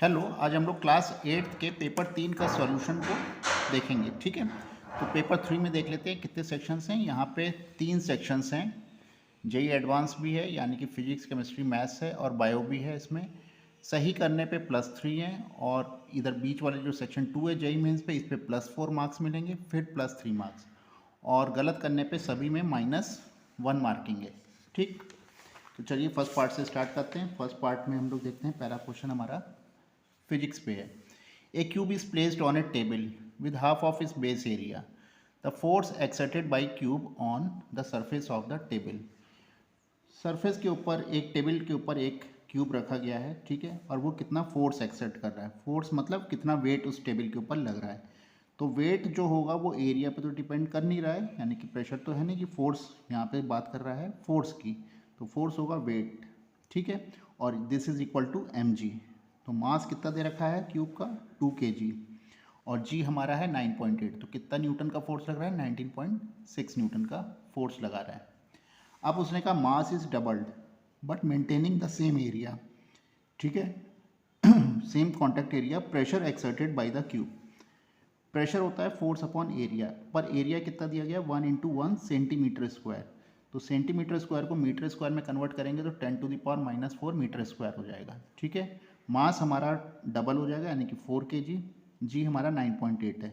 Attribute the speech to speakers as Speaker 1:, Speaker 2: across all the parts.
Speaker 1: Hello, आज हम लोग क्लास 8 के पेपर 3 का सॉल्यूशन को देखेंगे। ठीक है, तो पेपर 3 में देख लेते हैं कितने सेक्शंस हैं। यहाँ पे 3 सेक्शंस हैं। जेई एडवांस भी है, यानी कि फिजिक्स, केमिस्ट्री, मैथ्स है, और बायो भी है। इसमें सही करने पे +3 हैं, और इधर बीच वाले जो सेक्शन 2 है जेई मेंस पे, इस पे +4 मार्क्स मिलेंगे, फिर +3 मार्क्स, और गलत करने पे सभी में -1 मार्किंग है। ठीक, तो चलिए फर्स्ट पार्ट से स्टार्ट करते हैं। फर्स्ट पार्ट में हम लोग देखते हैं, पहला क्वेश्चन हमारा फिजिक्स पे है। A cube is placed on a table with half of its base area. The force exerted by cube on the surface of the table. Surface के ऊपर, एक टेबल के ऊपर एक क्यूब रखा गया है, ठीक है, और वो कितना फोर्स एक्सर्ट कर रहा है। फोर्स मतलब कितना वेट उस टेबल के ऊपर लग रहा है। तो वेट जो होगा वो एरिया पे तो डिपेंड कर नहीं रहा है, यानी कि प्रेशर तो है नहीं, कि फोर्स यहाँ पे बात कर रहा है फोर्स की, तो फोर्स होगा वेट। ठीक है, और this is equal to mg। तो मास कितना दे रखा है क्यूब का, 2 kg, और g हमारा है 9.8। तो कितना न्यूटन का फोर्स लग रहा है, 19.6 न्यूटन का फोर्स लगा रहा है। अब उसने कहा mass is doubled but maintaining the same area. ठीक है, same contact area, pressure exerted by the cube. Pressure होता है फोर्स अपॉन एरिया, पर एरिया कितना दिया गया, 1 × 1 सेंटीमीटर स्क्वायर। तो सेंटीमीटर स्क्वायर को मीटर स्क्वायर में कन्वर्ट करेंगे तो 10⁻⁻⁴ मीटर स्क्वायर हो जाएगा। ठीक है, मास हमारा डबल हो जाएगा, यानी कि 4 kg, जी हमारा 9.8 है।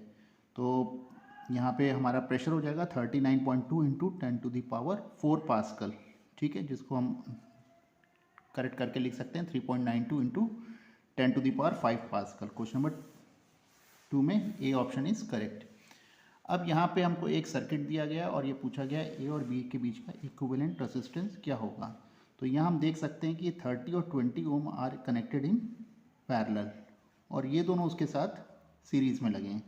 Speaker 1: तो यहाँ पे हमारा प्रेशर हो जाएगा 39.2 × 10⁻⁴ पास्कल। ठीक है, जिसको हम करेक्ट करके लिख सकते हैं 3.92 × 10⁵ पास्कल। क्वेश्चन नंबर 2 में ए ऑप्शन इज करेक्ट। अब यहाँ पे हमको एक सर्किट दिया गया और ये पूछा गया ए और बी के बीच का इक्विवेलेंट रेजिस्टेंस क्या होगा। तो यहाँ हम देख सकते हैं कि 30 और 20 ओम आर कनेक्टेड इन पैरेलल, और ये दोनों उसके साथ सीरीज़ में लगे हैं।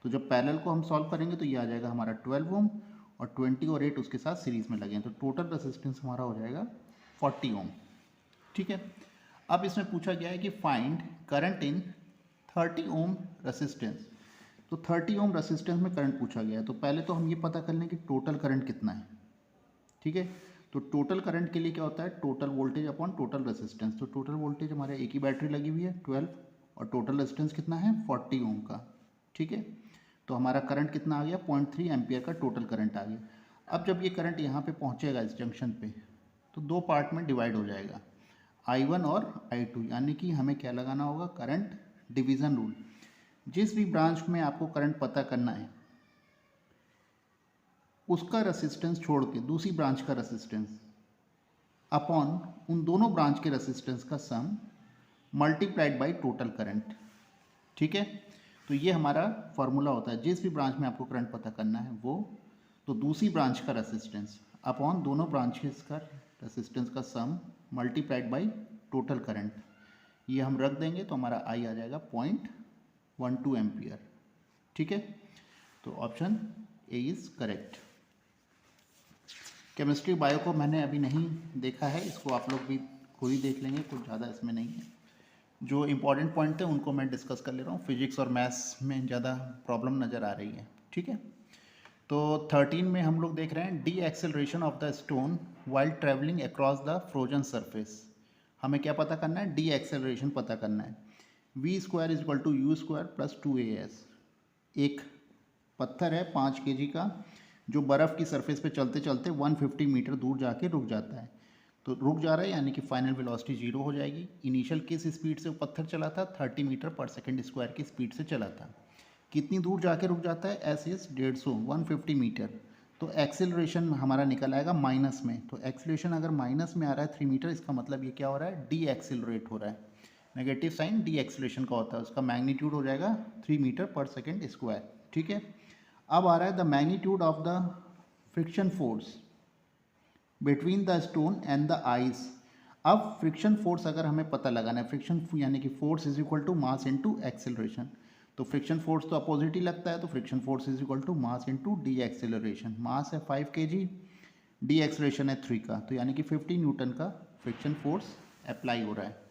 Speaker 1: तो जब पैरेलल को हम सॉल्व करेंगे तो ये आ जाएगा हमारा 12 ओम, और 20 और 8 उसके साथ सीरीज़ में लगे हैं, तो टोटल रेजिस्टेंस हमारा हो जाएगा 40 ओम। ठीक है, अब इसमें पूछा गया है कि find current in 30 ohm resistance. तो 30 ओम रेसिस्टेंस में करंट पूछा गया है, तो पहले तो हम ये पता कर लें कि टोटल करंट कितना है। ठीक है, तो टोटल करंट के लिए क्या होता है, total voltage upon total resistance. तो टोटल वोल्टेज हमारे एक ही बैटरी लगी हुई है 12, और टोटल रेसिस्टेंस कितना है 40 ओम का। ठीक है, तो हमारा करंट कितना आ गया, 0.3 एम्पियर का टोटल करंट आ गया। अब जब ये करंट यहाँ पे पहुँचेगा इस जंक्शन पे, तो दो पार्ट में डिवाइड हो जाएगा, I1 और I2, यानी कि हमें क्या लगाना होगा, करंट डिवीज़न रूल। जिस भी ब्रांच में आपको करंट पता करना है उसका रेसिस्टेंस छोड़ के दूसरी ब्रांच का रेसिस्टेंस अपॉन उन दोनों ब्रांच के रेसिस्टेंस का सम मल्टीप्लाइड बाय टोटल करंट। ठीक है, तो ये हमारा फॉर्मूला होता है। जिस भी ब्रांच में आपको करंट पता करना है वो, तो दूसरी ब्रांच का रेसिस्टेंस अपॉन दोनों ब्रांचेस का रेसिस्टेंस का सम मल्टीप्लाइड बाय टोटल करंट। ये हम रख देंगे तो हमारा आई आ जाएगा 0.12 एम्पियर। ठीक है, तो option A is correct. Chemistry bio को मैंने अभी नहीं देखा है, इसको आप लोग भी खुद ही देख लेंगे, कुछ ज़्यादा इसमें नहीं है। जो इंपॉर्टेंट पॉइंट है उनको मैं डिस्कस कर ले रहा हूँ। फिजिक्स और मैथ्स में ज़्यादा प्रॉब्लम नज़र आ रही है। ठीक है, तो 13 में हम लोग देख रहे हैं D acceleration of the stone while travelling across the frozen surface. हमें क्या पता करना है, डी एक्सेलरेशन पता करना है। v² is equal to u² + 2as। एक पत्थर है 5 kg का, जो बर्फ़ की सरफेस पे चलते चलते 150 मीटर दूर जाके रुक जाता है। तो रुक जा रहा है, यानी कि फाइनल वेलोसिटी 0 हो जाएगी। इनिशियल किस स्पीड से वो पत्थर चला था, 30 मीटर पर सेकेंड स्क्वायर की स्पीड से चला था। कितनी दूर जाके रुक जाता है, एस इज 150 मीटर। तो एक्सेलरेशन हमारा निकल आएगा माइनस में। तो एक्सेलरेशन अगर माइनस में आ रहा है 3 मीटर, इसका मतलब ये क्या हो रहा है, डी एक्सेलरेट हो रहा है। नेगेटिव साइन डी एक्सेलरेशन का होता है, उसका मैग्नीट्यूड हो जाएगा 3 मीटर पर सेकेंड स्क्वायर। ठीक है, अब आ रहा है the magnitude of the friction force between the stone and the ice. अब फ्रिक्शन फोर्स अगर हमें पता लगाना है, फ्रिक्शन यानी कि force is equal to mass into acceleration. तो फ्रिक्शन फोर्स तो अपोजिट ही लगता है, तो friction force is equal to mass into the acceleration. Mass है 5 kg, डी एक्सेलरेशन है 3 का, तो यानी कि 50 न्यूटन का फ्रिक्शन फोर्स अप्लाई हो रहा है।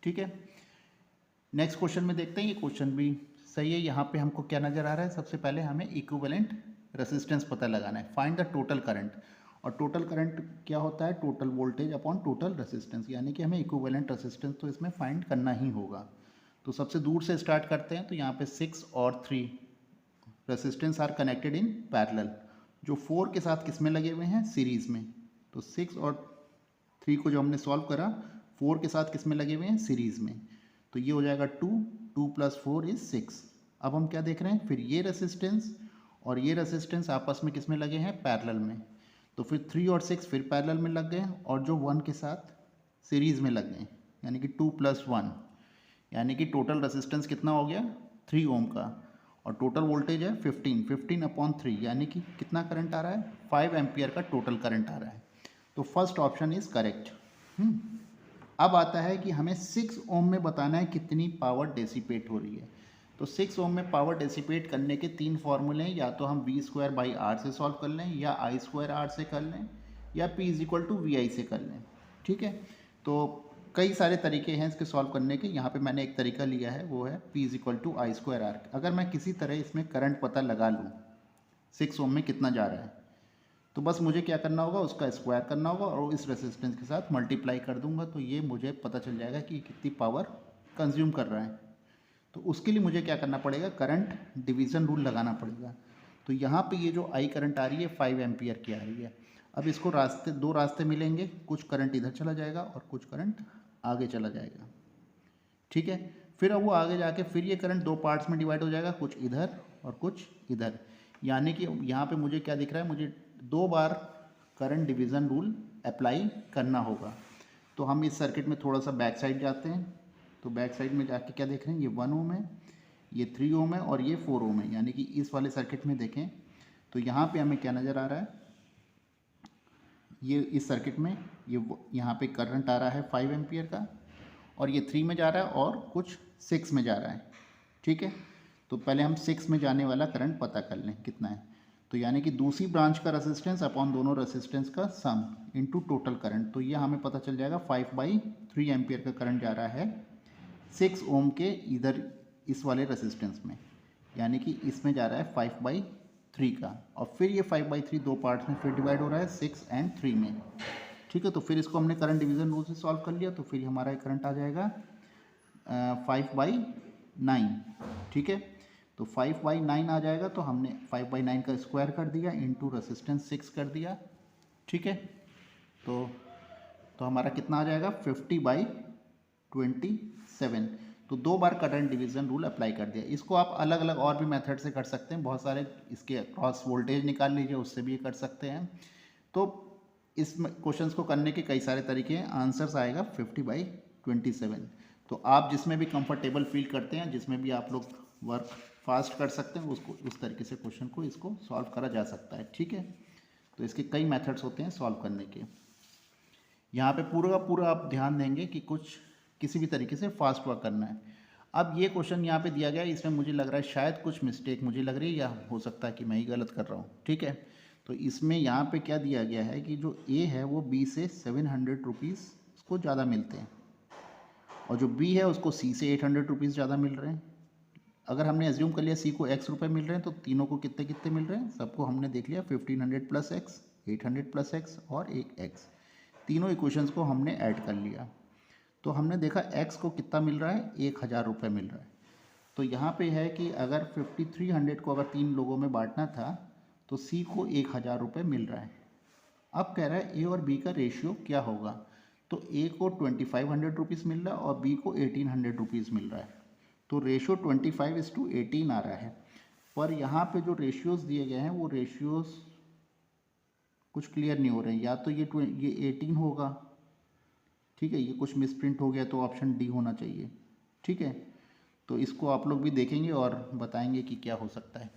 Speaker 1: ठीक है, नेक्स्ट क्वेश्चन में देखते हैं, ये क्वेश्चन भी सही है। यहाँ पे हमको क्या नज़र आ रहा है, सबसे पहले हमें इक्विवेलेंट रेसिस्टेंस पता लगाना है, फाइंड द टोटल करंट। और टोटल करंट क्या होता है, total voltage upon total resistance, यानी कि हमें इक्विवेलेंट रेसिस्टेंस तो इसमें फाइंड करना ही होगा। तो सबसे दूर से स्टार्ट करते हैं। तो यहाँ पे 6 और 3 resistance are connected in parallel, जो 4 के साथ किस में लगे हुए हैं, सीरीज़ में। तो 6 और 3 को जो हमने सॉल्व करा 4 के साथ किस में लगे हुए हैं, सीरीज़ में। तो ये हो जाएगा 2, 2 + 4 = 6। अब हम क्या देख रहे हैं, फिर ये रेसिस्टेंस और ये रेसिस्टेंस आपस में किस में लगे हैं, पैरेलल में। तो फिर 3 और 6 फिर पैरेलल में लग गए और जो 1 के साथ सीरीज़ में लग गए, यानी कि 2 + 1, यानी कि टोटल रेसिस्टेंस कितना हो गया, 3 ओम का, और टोटल वोल्टेज है 15/3, यानी कि कितना करंट आ रहा है, 5 एम्पियर का टोटल करंट आ रहा है। तो फर्स्ट ऑप्शन इज़ करेक्ट। अब आता है कि हमें 6 ओम में बताना है कितनी पावर डेसिपेट हो रही है। तो 6 ओम में पावर डेसिपेट करने के 3 फॉर्मूले हैं, या तो हम V²/R से सॉल्व कर लें, या I²R से कर लें, या P = VI से कर लें। ठीक है, तो कई सारे तरीके हैं इसके सॉल्व करने के। यहाँ पे मैंने एक तरीका लिया है, वो है P = I²R। अगर मैं किसी तरह इसमें करंट पता लगा लूँ 6 ओम में कितना जा रहा है, तो बस मुझे क्या करना होगा, उसका स्क्वायर करना होगा और इस रेसिस्टेंस के साथ मल्टीप्लाई कर दूंगा, तो ये मुझे पता चल जाएगा कि कितनी पावर कंज्यूम कर रहा है। तो उसके लिए मुझे क्या करना पड़ेगा, करंट डिवीज़न रूल लगाना पड़ेगा। तो यहाँ पे ये जो आई करंट आ रही है 5 एम्पियर की आ रही है। अब इसको दो रास्ते मिलेंगे, कुछ करंट इधर चला जाएगा और कुछ करंट आगे चला जाएगा। ठीक है, फिर अब वो आगे जाके फिर ये करंट 2 पार्ट्स में डिवाइड हो जाएगा, कुछ इधर और कुछ इधर। यानी कि यहाँ पे मुझे क्या दिख रहा है, मुझे 2 बार करंट डिवीज़न रूल अप्लाई करना होगा। तो हम इस सर्किट में थोड़ा सा बैक साइड जाते हैं। तो बैक साइड में जाके क्या देख रहे हैं, ये 1 ओम है, ये 3 ओम है और ये 4 ओम है। यानी कि इस वाले सर्किट में देखें तो यहाँ पे हमें क्या नज़र आ रहा है, ये इस सर्किट में ये यहाँ पे करंट आ रहा है 5 एम्पियर का, और ये 3 में जा रहा है और कुछ 6 में जा रहा है। ठीक है, तो पहले हम 6 में जाने वाला करंट पता कर लें कितना है। तो यानी कि दूसरी ब्रांच का रेसिस्टेंस अपॉन दोनों रेसिस्टेंस का सम इनटू टोटल करंट। तो ये हमें पता चल जाएगा 5/3 एम्पियर का करंट जा रहा है 6 ओम के इधर इस वाले रेसिस्टेंस में, यानी कि इसमें जा रहा है 5/3 का, और फिर ये 5/3 दो पार्ट्स में फिर डिवाइड हो रहा है 6 और 3 में। ठीक है, तो फिर इसको हमने करंट डिवीज़न रूल से सॉल्व कर लिया, तो फिर हमारा करंट आ जाएगा 5/9। ठीक है, तो 5/9 आ जाएगा, तो हमने 5/9 का स्क्वायर कर दिया इनटू रेसिस्टेंस 6 कर दिया। ठीक है, तो हमारा कितना आ जाएगा 50/27। तो 2 बार करंट डिवीज़न रूल अप्लाई कर दिया। इसको आप अलग अलग और भी मेथड से कर सकते हैं, बहुत सारे इसके क्रॉस वोल्टेज निकाल लीजिए, उससे भी ये कर सकते हैं। तो इस क्वेश्चंस को करने के कई सारे तरीके हैं। आंसर्स आएगा 50/27। तो आप जिसमें भी कंफर्टेबल फील करते हैं, जिसमें भी आप लोग वर्क फास्ट कर सकते हैं, उसको उस तरीके से क्वेश्चन को इसको सॉल्व करा जा सकता है। ठीक है, तो इसके कई मेथड्स होते हैं सॉल्व करने के। यहाँ पे पूरा का पूरा आप ध्यान देंगे कि किसी भी तरीके से फास्ट वर्क करना है। अब ये क्वेश्चन यहाँ पे दिया गया है, इसमें मुझे लग रहा है शायद कुछ मिस्टेक मुझे लग रही है, या हो सकता है कि मैं ही गलत कर रहा हूँ। ठीक है, तो इसमें यहाँ पे क्या दिया गया है कि जो ए है वो बी से 700 रुपीज़ उसको ज़्यादा मिलते हैं, और जो बी है उसको सी से 800 रुपीज़ ज़्यादा मिल रहे हैं। अगर हमने एज्यूम कर लिया सी को x रुपये मिल रहे हैं, तो तीनों को कितने कितने मिल रहे हैं, सबको हमने देख लिया 1500 + x, 800 + x और एक x। तीनों इक्वेशंस को हमने ऐड कर लिया, तो हमने देखा x को कितना मिल रहा है, 1000 रुपये मिल रहा है। तो यहाँ पे है कि अगर 5300 को अगर 3 लोगों में बांटना था, तो C को 1000 रुपये मिल रहा है। अब कह रहा है A और B का रेशियो क्या होगा, तो A को 2500 रुपीज़ मिल रहा है और B को 1800 रुपीज़ मिल रहा है। तो रेशियो 25:18 आ रहा है। पर यहाँ पे जो रेशियोज़ दिए गए हैं वो रेशियोज़ कुछ क्लियर नहीं हो रहे हैं। या तो ये 18 होगा, ठीक है, ये कुछ मिसप्रिंट हो गया, तो ऑप्शन डी होना चाहिए। ठीक है, तो इसको आप लोग भी देखेंगे और बताएंगे कि क्या हो सकता है,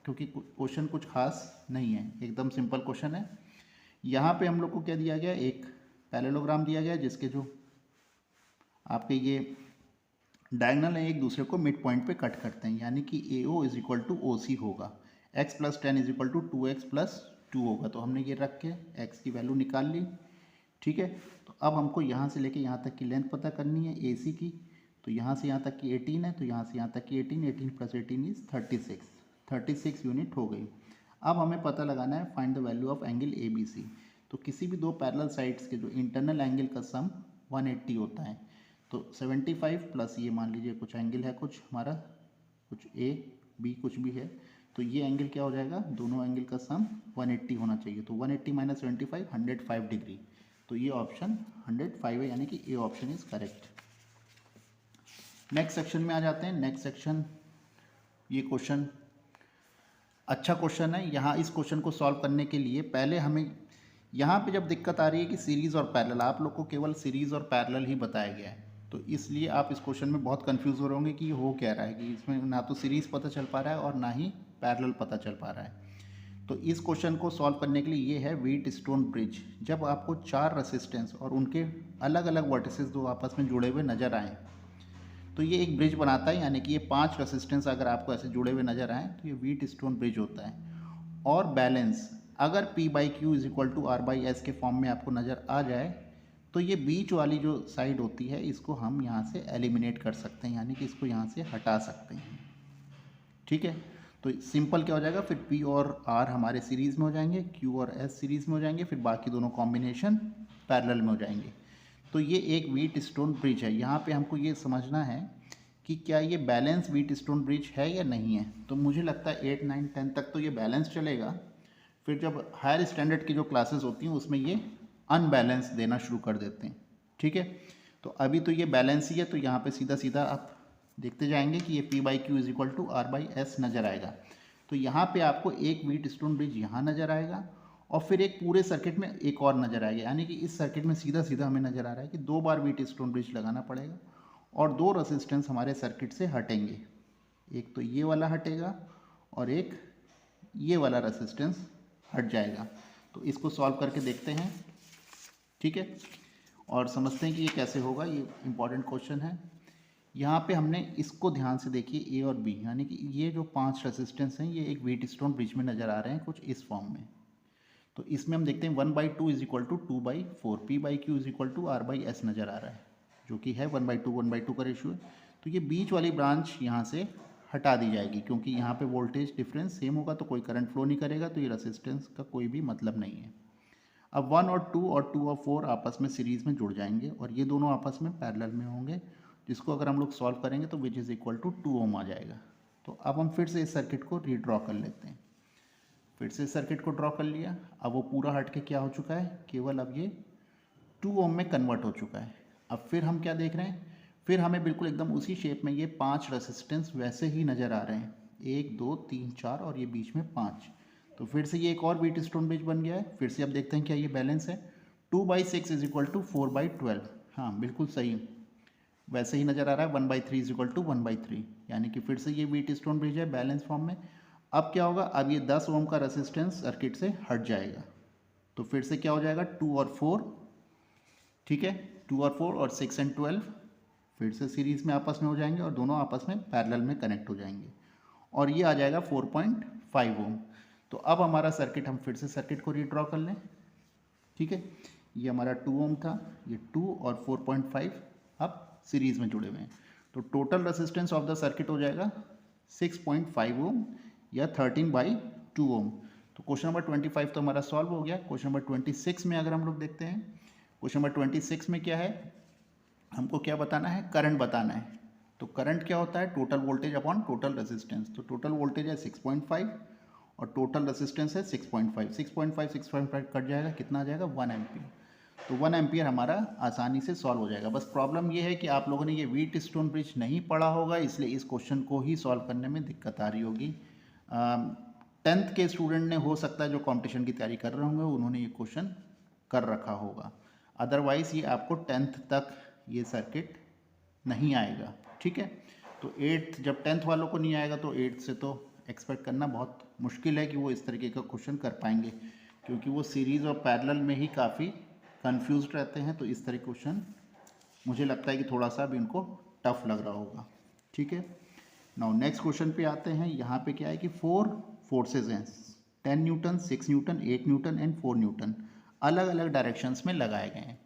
Speaker 1: क्योंकि क्वेश्चन कुछ खास नहीं है, एकदम सिंपल क्वेश्चन है। यहाँ पे हम लोग को क्या दिया गया, एक पैरेललोग्राम दिया गया जिसके जो आपके ये डायगनल है एक दूसरे को मिड पॉइंट पे कट करते हैं, यानी कि AO = OC होगा। x + 10 = 2x + 2 होगा। तो हमने ये रख के x की वैल्यू निकाल ली। ठीक है, तो अब हमको यहाँ से लेके यहाँ तक की लेंथ पता करनी है AC की। तो यहाँ से यहाँ तक की 18 है, तो यहाँ से यहाँ तक की 18 + 18 = 36 यूनिट हो गई। अब हमें पता लगाना है find the value of angle ABC। तो किसी भी दो पैरेलल साइड्स के जो इंटरनल एंगल का सम 180 होता है। तो 75 प्लस ये मान लीजिए कुछ एंगल है, कुछ हमारा कुछ ए बी कुछ भी है, तो ये एंगल क्या हो जाएगा, दोनों एंगल का सम 180 होना चाहिए। तो 180 माइनस 75 105 डिग्री। तो ये ऑप्शन 105 है, यानी कि A option is correct. Next section में आ जाते हैं। नेक्स्ट सेक्शन, ये क्वेश्चन अच्छा क्वेश्चन है। यहाँ इस क्वेश्चन को सॉल्व करने के लिए पहले हमें यहाँ पे जब दिक्कत आ रही है कि सीरीज़ और पैरेलल, आप लोग को केवल सीरीज़ और पैरेलल ही बताया गया है, तो इसलिए आप इस क्वेश्चन में बहुत कंफ्यूज हो रहे होंगे कि ये हो क्या रहा है, कि इसमें ना तो सीरीज़ पता चल पा रहा है और ना ही पैरेलल पता चल पा रहा है। तो इस क्वेश्चन को सॉल्व करने के लिए ये है व्हीट स्टोन ब्रिज। जब आपको 4 रेसिस्टेंस और उनके अलग अलग वर्टिसेस दो आपस में जुड़े हुए नज़र आएँ, तो ये एक ब्रिज बनाता है, यानी कि ये 5 रेसिस्टेंस अगर आपको ऐसे जुड़े हुए नजर आए तो ये व्हीट स्टोन ब्रिज होता है। और बैलेंस अगर P by Q is equal to R by S के फॉर्म में आपको नज़र आ जाए, तो ये बीच वाली जो साइड होती है इसको हम यहाँ से एलिमिनेट कर सकते हैं, यानी कि इसको यहाँ से हटा सकते हैं। ठीक है, तो सिंपल क्या हो जाएगा, फिर P और R हमारे सीरीज़ में हो जाएंगे, Q और S सीरीज़ में हो जाएंगे, फिर बाकी दोनों कॉम्बिनेशन पैरेलल में हो जाएंगे। तो ये एक व्हीट स्टोन ब्रिज है। यहाँ पे हमको ये समझना है कि क्या ये बैलेंस व्हीट स्टोन ब्रिज है या नहीं है। तो मुझे लगता है 8, 9, 10 तक तो ये बैलेंस चलेगा, फिर जब हायर स्टैंडर्ड की जो क्लासेस होती हैं उसमें ये अनबैलेंस देना शुरू कर देते हैं। ठीक है, तो अभी तो ये बैलेंस ही है, तो यहाँ पे सीधा सीधा आप देखते जाएंगे कि ये P by Q is equal to R by S नज़र आएगा। तो यहाँ पे आपको एक व्हीट स्टोन ब्रिज यहाँ नज़र आएगा और फिर एक पूरे सर्किट में एक और नज़र आएगा, यानी कि इस सर्किट में सीधा सीधा हमें नज़र आ रहा है कि 2 बार व्हीट स्टोन ब्रिज लगाना पड़ेगा और 2 रेसिस्टेंस हमारे सर्किट से हटेंगे। एक तो ये वाला हटेगा और एक ये वाला रेसिस्टेंस हट जाएगा। तो इसको सॉल्व करके देखते हैं। ठीक है, और समझते हैं कि ये कैसे होगा। ये इंपॉर्टेंट क्वेश्चन है। यहाँ पे हमने इसको ध्यान से देखिए, ए और बी, यानी कि ये जो 5 रेसिस्टेंस हैं ये एक व्हीट स्टोन ब्रिज में नज़र आ रहे हैं कुछ इस फॉर्म में। तो इसमें हम देखते हैं 1/2 is equal to 2/4, P by Q is equal to R by S नज़र आ रहा है, जो कि है 1/2 का रेशियो है। तो ये बीच वाली ब्रांच यहाँ से हटा दी जाएगी, क्योंकि यहाँ पे वोल्टेज डिफरेंस सेम होगा तो कोई करंट फ्लो नहीं करेगा, तो ये रेसिस्टेंस का कोई भी मतलब नहीं है। अब 1 और 2 और 2 और 4 आपस में सीरीज़ में जुड़ जाएंगे और ये दोनों आपस में पैरेलल में होंगे, जिसको अगर हम लोग सॉल्व करेंगे तो विच इज़ इक्वल टू 2 ओम आ जाएगा। तो अब हम फिर से इस सर्किट को रीड्रॉ कर लेते हैं। फिर से सर्किट को ड्रॉ कर लिया। अब वो पूरा हट के क्या हो चुका है, केवल अब ये 2 ओम में कन्वर्ट हो चुका है। अब फिर हम क्या देख रहे हैं, फिर हमें बिल्कुल एकदम उसी शेप में ये 5 रेसिस्टेंस वैसे ही नज़र आ रहे हैं, 1 2 3 4 और ये बीच में 5। तो फिर से ये एक और व्हीट स्टोन ब्रिज बन गया है। फिर से अब देखते हैं क्या ये बैलेंस है। 2/6 इज इक्वल टू 4/12, हाँ बिल्कुल सही, वैसे ही नज़र आ रहा है। 1/3 इज इक्वल टू 1/3, यानी कि फिर से ये व्हीट स्टोन ब्रिज है बैलेंस फॉर्म में। अब क्या होगा, अब ये 10 ओम का रेसिस्टेंस सर्किट से हट जाएगा, तो फिर से क्या हो जाएगा 2 और 4, ठीक है 2 और 4 और 6 एंड 12 फिर से सीरीज़ में आपस में हो जाएंगे और दोनों आपस में पैरेलल में कनेक्ट हो जाएंगे और ये आ जाएगा 4.5 ओम। तो अब हमारा सर्किट, हम फिर से सर्किट को रीड्रॉ कर लें। ठीक है, ये हमारा 2 ओम था, ये 2 और 4.5 अब सीरीज़ में जुड़े हुए हैं, तो total resistance of the circuit हो जाएगा 6.5 ओम या 13/2 ओम। तो क्वेश्चन नंबर 25 तो हमारा सॉल्व हो गया। क्वेश्चन नंबर 26 में अगर हम लोग देखते हैं, क्वेश्चन नंबर 26 में क्या है, हमको क्या बताना है, करंट बताना है। तो करंट क्या होता है, total voltage upon total resistance. तो टोटल वोल्टेज है 6.5 और टोटल रेजिस्टेंस है 6.5। 6.5 कट जाएगा, कितना आ जाएगा 1 एम्पियर। तो 1 एम्पियर हमारा आसानी से सॉल्व हो जाएगा। बस प्रॉब्लम ये है कि आप लोगों ने ये व्हीट स्टोन ब्रिज नहीं पढ़ा होगा, इसलिए इस क्वेश्चन को ही सॉल्व करने में दिक्कत आ रही होगी। 10th के स्टूडेंट ने हो सकता है जो कंपटीशन की तैयारी कर रहे होंगे उन्होंने ये क्वेश्चन कर रखा होगा, अदरवाइज़ ये आपको 10th तक ये सर्किट नहीं आएगा। ठीक है, तो 8th, जब 10th वालों को नहीं आएगा तो 8th से तो एक्सपेक्ट करना बहुत मुश्किल है कि वो इस तरीके का क्वेश्चन कर पाएंगे, क्योंकि वो सीरीज़ और पैरेलल में ही काफ़ी कंफ्यूज्ड रहते हैं। तो इस तरह क्वेश्चन मुझे लगता है कि थोड़ा सा भी उनको टफ लग रहा होगा। ठीक है, नाउ नेक्स्ट क्वेश्चन पे आते हैं। यहाँ पे क्या है कि 4 फोर्सेज हैं, 10 Newton, 6 Newton, 8 Newton and 4 Newton, अलग अलग डायरेक्शंस में लगाए गए हैं।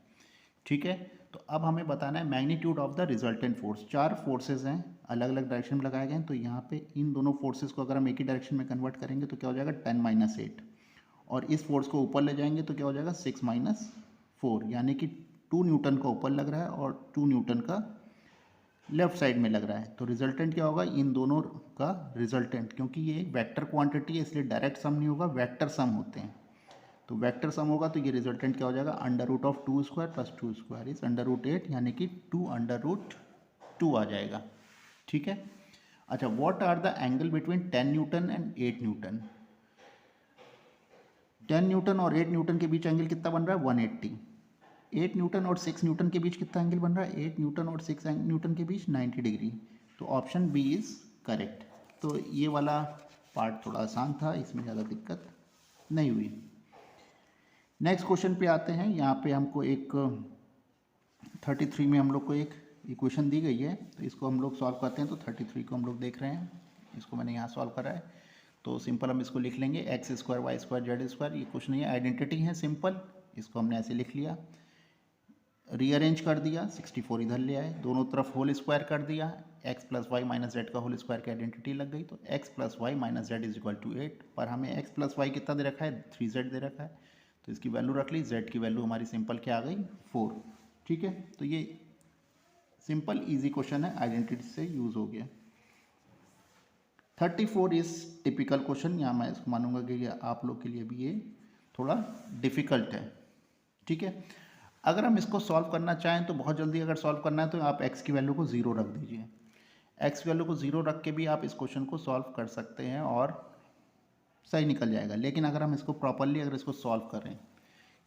Speaker 1: ठीक है, तो अब हमें बताना है magnitude of the resultant force. 4 forces हैं, अलग अलग डायरेक्शन में लगाए गए हैं। तो यहाँ पे इन दोनों फोर्सेज को अगर हम एक ही डायरेक्शन में कन्वर्ट करेंगे तो क्या हो जाएगा 10 - 8, और इस फोर्स को ऊपर ले जाएंगे तो क्या हो जाएगा 6 - 4, यानी कि 2 न्यूटन का ऊपर लग रहा है और 2 न्यूटन का लेफ्ट साइड में लग रहा है। तो रिजल्टेंट क्या होगा, इन दोनों का रिजल्टेंट, क्योंकि ये एक वेक्टर क्वांटिटी है इसलिए डायरेक्ट सम नहीं होगा, वेक्टर सम होते हैं। तो वेक्टर सम होगा तो ये रिजल्टेंट क्या हो जाएगा, under root of 2 square plus 2 square is under root 8, यानी कि 2 अंडर रूट 2 आ जाएगा। ठीक है। अच्छा, what are the angle between 10 newton and 8 newton. 10 newton और 8 न्यूटन के बीच एंगल कितना बन रहा है, 180। 8 न्यूटन और 6 न्यूटन के बीच कितना एंगल बन रहा है, 8 न्यूटन और 6 न्यूटन के बीच 90 डिग्री। तो ऑप्शन बी इज़ करेक्ट। तो ये वाला पार्ट थोड़ा आसान था, इसमें ज़्यादा दिक्कत नहीं हुई। नेक्स्ट क्वेश्चन पे आते हैं। यहाँ पे हमको एक 33 में हम लोग को एक इक्वेशन दी गई है, तो इसको हम लोग सॉल्व करते हैं। तो 33 को हम लोग देख रहे हैं, इसको मैंने यहाँ सॉल्व करा है। तो सिंपल हम इसको लिख लेंगे, X square Y square Z square, ये कुछ नहीं है, आइडेंटिटी है सिंपल। इसको हमने ऐसे लिख लिया, रीअरेंज कर दिया, 64 इधर ले आए, दोनों तरफ होल स्क्वायर कर दिया, X plus Y minus Z का होल स्क्वायर की आइडेंटिटी लग गई। तो X plus Y minus Z is equal to 8, पर हमें एक्स प्लस वाई कितना दे रखा है, 3z दे रखा है। तो इसकी वैल्यू रख ली, z की वैल्यू हमारी सिंपल क्या आ गई, 4। ठीक है। तो ये सिंपल इजी क्वेश्चन है, आइडेंटिटी से यूज हो गया। 34 इज टिपिकल क्वेश्चन, यहाँ मैं इसको मानूंगा कि आप लोग के लिए भी ये थोड़ा डिफिकल्ट है। ठीक है। अगर हम इसको सॉल्व करना चाहें तो बहुत जल्दी अगर सॉल्व करना है तो आप x की वैल्यू को 0 रख दीजिए। x की वैल्यू को 0 रख के भी आप इस क्वेश्चन को सॉल्व कर सकते हैं और सही निकल जाएगा। लेकिन अगर हम इसको प्रॉपरली अगर इसको सॉल्व करें,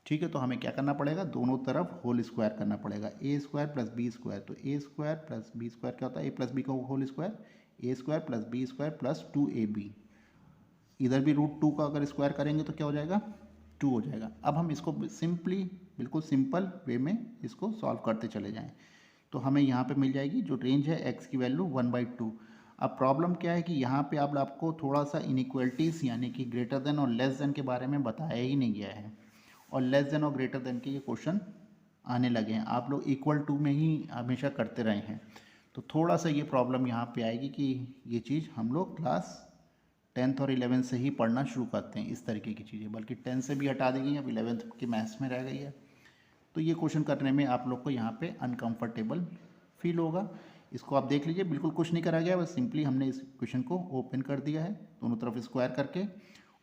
Speaker 1: ठीक है, तो हमें क्या करना पड़ेगा, दोनों तरफ होल स्क्वायर करना पड़ेगा, A square plus B square. तो A square plus B square क्या होता है, ए प्लस बी का whole square, A square plus B square plus 2ab। इधर भी रूट 2 का अगर स्क्वायर करेंगे तो क्या हो जाएगा, 2 हो जाएगा। अब हम इसको सिंपली बिल्कुल सिंपल वे में इसको सॉल्व करते चले जाएं तो हमें यहाँ पे मिल जाएगी जो रेंज है x की वैल्यू 1/2। अब प्रॉब्लम क्या है कि यहाँ पे अब आपको थोड़ा सा इनइक्वलिटीज़ यानी कि ग्रेटर देन और लेस देन के बारे में बताया ही नहीं गया है, और लेस देन और ग्रेटर देन के ये क्वेश्चन आने लगे हैं। आप लोग इक्वल टू में ही हमेशा करते रहे हैं, तो थोड़ा सा ये प्रॉब्लम यहाँ पे आएगी कि ये चीज़ हम लोग क्लास 10th और 11th से ही पढ़ना शुरू करते हैं इस तरीके की चीज़ें, बल्कि 10th से भी हटा दी गई, अब 11th की मैथ्स में रह गई है। तो ये क्वेश्चन करने में आप लोग को यहाँ पे अनकंफर्टेबल फील होगा। इसको आप देख लीजिए, बिल्कुल कुछ नहीं करा गया, बस सिंपली हमने इस क्वेश्चन को ओपन कर दिया है, दोनों तरफ स्क्वायर करके,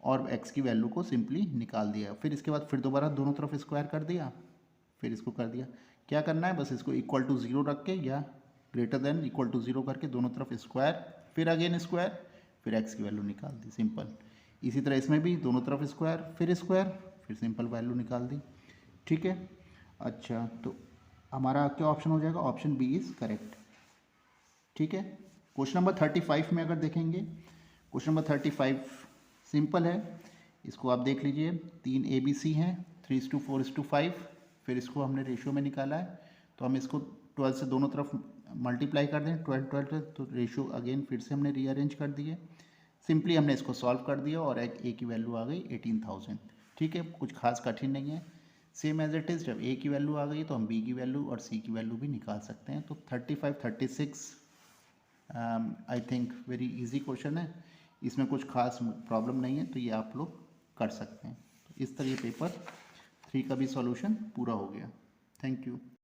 Speaker 1: और x की वैल्यू को सिंपली निकाल दिया। फिर इसके बाद फिर दोबारा दोनों तरफ स्क्वायर कर दिया, फिर इसको कर दिया। क्या करना है, बस इसको इक्वल टू 0 रख के या ग्रेटर देन इक्वल टू 0 करके दोनों तरफ स्क्वायर, फिर अगेन स्क्वायर, फिर x की वैल्यू निकाल दी, सिंपल। इसी तरह इसमें भी दोनों तरफ स्क्वायर, फिर स्क्वायर, फिर सिंपल वैल्यू निकाल दी। ठीक है। अच्छा, तो हमारा क्या ऑप्शन हो जाएगा, ऑप्शन बी इज़ करेक्ट। ठीक है। क्वेश्चन नंबर 35 में अगर देखेंगे, क्वेश्चन नंबर 35 सिंपल है, इसको आप देख लीजिए, 3 ABC हैं, 3:4:5, फिर इसको हमने रेशियो में निकाला है, तो हम इसको 12 से दोनों तरफ मल्टीप्लाई कर दें, 12 तो रेशियो अगेन फिर से हमने रीअरेंज कर दिए, सिंपली हमने इसको सॉल्व कर दिया और ए की वैल्यू आ गई 18,000। ठीक है, कुछ खास कठिन नहीं है, सेम एज इट इज़। जब ए की वैल्यू आ गई तो हम बी की वैल्यू और सी की वैल्यू भी निकाल सकते हैं। तो 35, 36 I think very easy question है, इसमें कुछ खास प्रॉब्लम नहीं है, तो ये आप लोग कर सकते हैं। तो इस तरह पेपर 3 का भी सॉल्यूशन पूरा हो गया। Thank you.